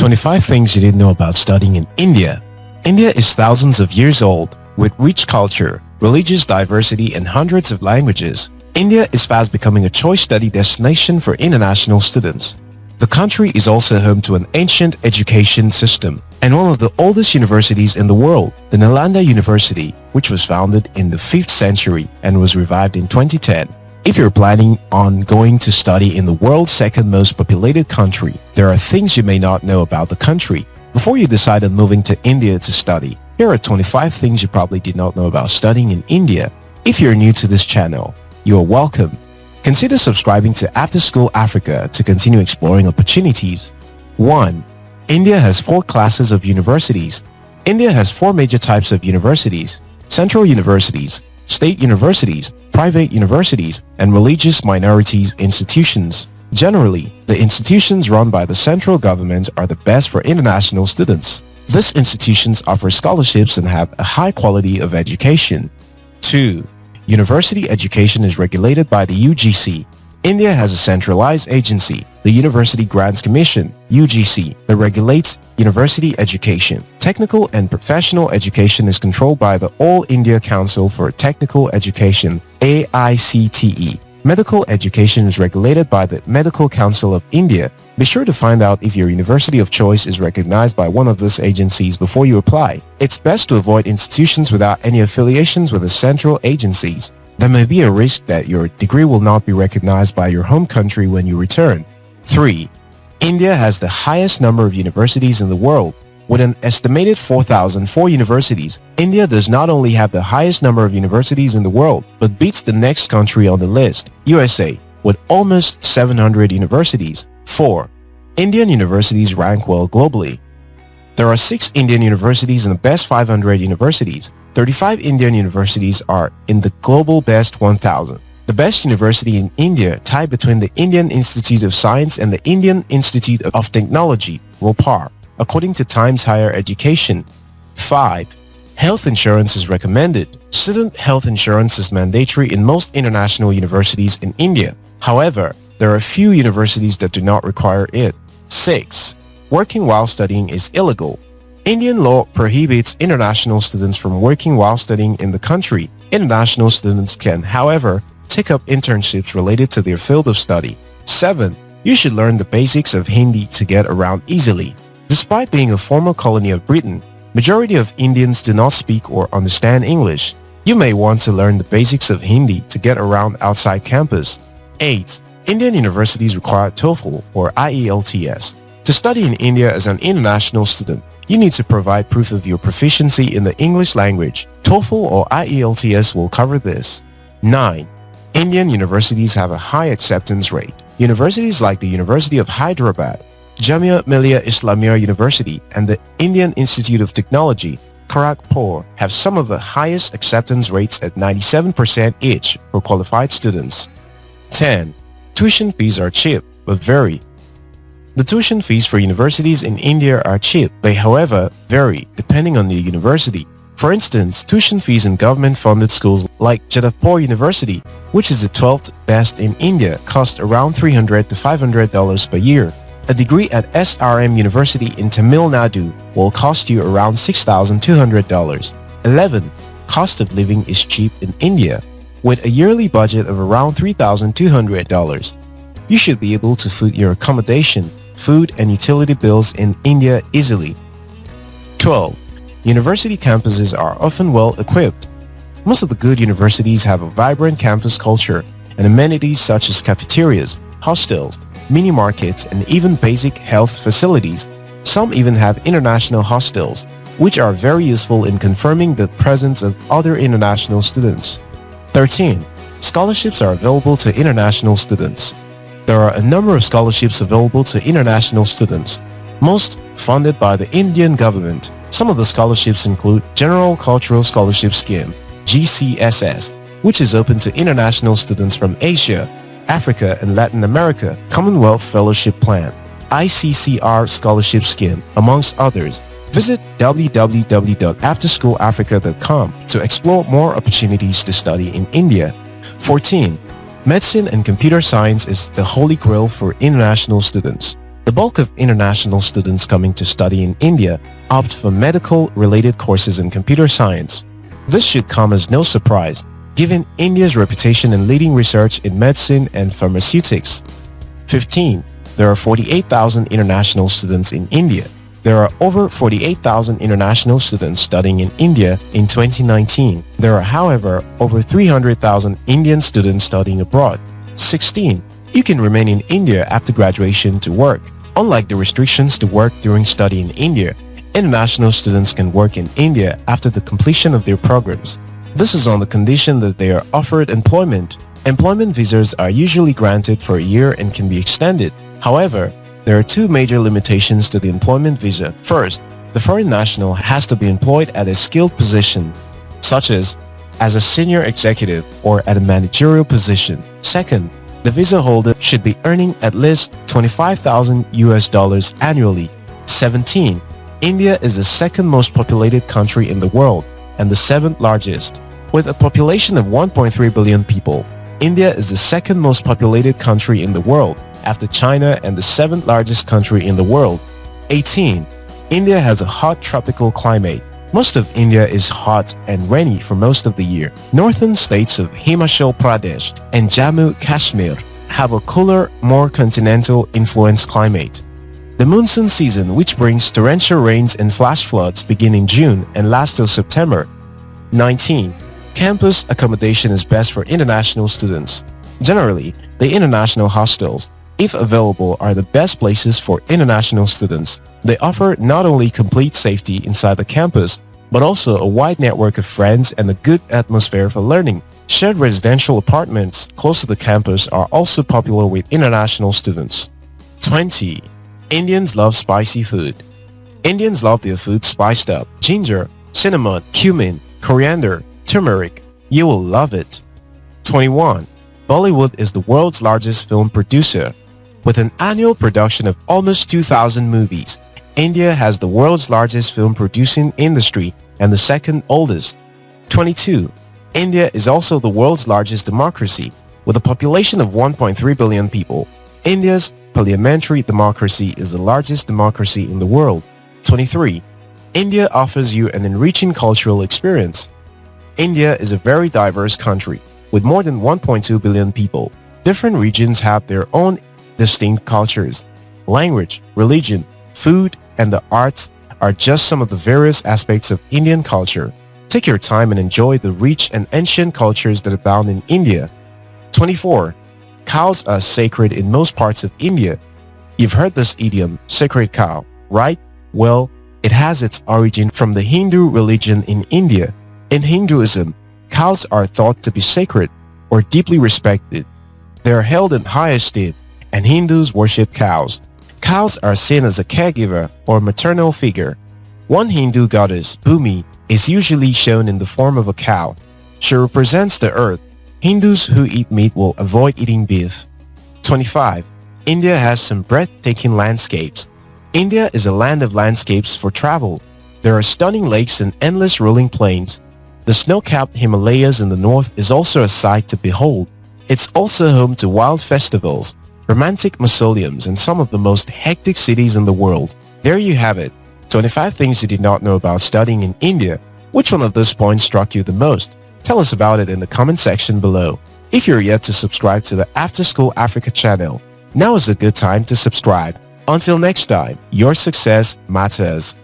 25 things you didn't know about studying in India. India is thousands of years old, with rich culture, religious diversity, and hundreds of languages. India is fast becoming a choice study destination for international students. The country is also home to an ancient education system and one of the oldest universities in the world, the Nalanda University, which was founded in the 5th century and was revived in 2010. If you're planning on going to study in the world's second most populated country, there are things you may not know about the country. Before you decide on moving to India to study, here are 25 things you probably did not know about studying in India. If you're new to this channel, you are welcome. Consider subscribing to After School Africa to continue exploring opportunities. 1. India has 4 classes of universities. India has 4 major types of universities: central universities, state universities, private universities, and religious minorities institutions. Generally, the institutions run by the central government are the best for international students. These institutions offer scholarships and have a high quality of education. 2. University education is regulated by the UGC. India has a centralized agency, the University Grants Commission (UGC), that regulates university education. Technical and professional education is controlled by the All India Council for Technical Education (AICTE). Medical education is regulated by the Medical Council of India. Be sure to find out if your university of choice is recognized by one of these agencies before you apply. It's best to avoid institutions without any affiliations with the central agencies. There may be a risk that your degree will not be recognized by your home country when you return. 3. India has the highest number of universities in the world. With an estimated 4,004 universities, India does not only have the highest number of universities in the world, but beats the next country on the list, USA, with almost 700 universities. 4. Indian universities rank well globally. There are 6 Indian universities in the best 500 universities. 35 Indian universities are in the global best 1,000. The best university in India, tied between the Indian Institute of Science and the Indian Institute of Technology, ROPAR, according to Times Higher Education. 5. Health insurance is recommended. Student health insurance is mandatory in most international universities in India. However, there are few universities that do not require it. 6. Working while studying is illegal. Indian law prohibits international students from working while studying in the country. International students can, however, take up internships related to their field of study. 7. You should learn the basics of Hindi to get around easily. Despite being a former colony of Britain, majority of Indians do not speak or understand English. You may want to learn the basics of Hindi to get around outside campus. 8. Indian universities require TOEFL or IELTS. To study in India as an international student, you need to provide proof of your proficiency in the English language. TOEFL or IELTS will cover this. 9. Indian universities have a high acceptance rate. Universities like the University of Hyderabad, Jamia Millia Islamia University, and the Indian Institute of Technology, Kharagpur, have some of the highest acceptance rates at 97% each for qualified students. 10. Tuition fees are cheap, but vary. The tuition fees for universities in India are cheap. They, however, vary depending on the university. For instance, tuition fees in government-funded schools like Jadavpur University, which is the 12th best in India, cost around $300 to $500 per year. A degree at SRM University in Tamil Nadu will cost you around $6,200. 11. Cost of living is cheap in India, with a yearly budget of around $3,200. You should be able to foot your accommodation, food, and utility bills in India easily. 12. University campuses are often well equipped. Most of the good universities have a vibrant campus culture and amenities such as cafeterias, hostels, mini markets, and even basic health facilities. Some even have international hostels, which are very useful in confirming the presence of other international students. 13. Scholarships are available to international students. There are a number of scholarships available to international students, most funded by the Indian government. Some of the scholarships include General Cultural Scholarship Scheme, GCSS, which is open to international students from Asia, Africa, and Latin America, Commonwealth Fellowship Plan, ICCR Scholarship Scheme, amongst others. Visit www.afterschoolafrica.com to explore more opportunities to study in India. 14. Medicine and computer science is the holy grail for international students. The bulk of international students coming to study in India opt for medical-related courses in computer science. This should come as no surprise, given India's reputation in leading research in medicine and pharmaceutics. 15. There are 48,000 international students in India. There are over 48,000 international students studying in India in 2019. There are, however, over 300,000 Indian students studying abroad. 16. You can remain in India after graduation to work. Unlike the restrictions to work during study in India, international students can work in India after the completion of their programs. This is on the condition that they are offered employment. Employment visas are usually granted for a year and can be extended. However, there are two major limitations to the employment visa. First, the foreign national has to be employed at a skilled position, such as a senior executive or at a managerial position. Second, the visa holder should be earning at least $25,000 annually. 17. India is the second most populated country in the world and the seventh largest. With a population of 1.3 billion people, India is the second most populated country in the world after China and the seventh largest country in the world. 18. India has a hot tropical climate. Most of India is hot and rainy for most of the year. Northern states of Himachal Pradesh and Jammu Kashmir have a cooler, more continental influenced climate. The monsoon season, which brings torrential rains and flash floods, begin in June and last till September. 19. Campus accommodation is best for international students. Generally, the international hostels, if available, are the best places for international students. They offer not only complete safety inside the campus, but also a wide network of friends and a good atmosphere for learning. Shared residential apartments close to the campus are also popular with international students. 20. Indians love spicy food. Indians love their food spiced up. Ginger, cinnamon, cumin, coriander, turmeric. You will love it. 21. Bollywood is the world's largest film producer. With an annual production of almost 2,000 movies, India has the world's largest film producing industry and the second oldest. 22. India is also the world's largest democracy. With a population of 1.3 billion people, India's parliamentary democracy is the largest democracy in the world. 23. India offers you an enriching cultural experience. India is a very diverse country with more than 1.2 billion people. Different regions have their own distinct cultures. Language, religion, food, and the arts are just some of the various aspects of Indian culture. Take your time and enjoy the rich and ancient cultures that abound in India. 24. Cows are sacred in most parts of India. You've heard this idiom, sacred cow, right? Well, it has its origin from the Hindu religion in India. In Hinduism, cows are thought to be sacred or deeply respected. They are held in high esteem, and Hindus worship cows. Cows are seen as a caregiver or maternal figure. One Hindu goddess, Bhumi, is usually shown in the form of a cow. She represents the earth. Hindus who eat meat will avoid eating beef. 25. India has some breathtaking landscapes. India is a land of landscapes for travel. There are stunning lakes and endless rolling plains. The snow-capped Himalayas in the north is also a sight to behold. It's also home to wild festivals, romantic mausoleums, and some of the most hectic cities in the world. There you have it. 25 things you did not know about studying in India. Which one of those points struck you the most? Tell us about it in the comment section below. If you're yet to subscribe to the After School Africa channel, now is a good time to subscribe. Until next time, your success matters.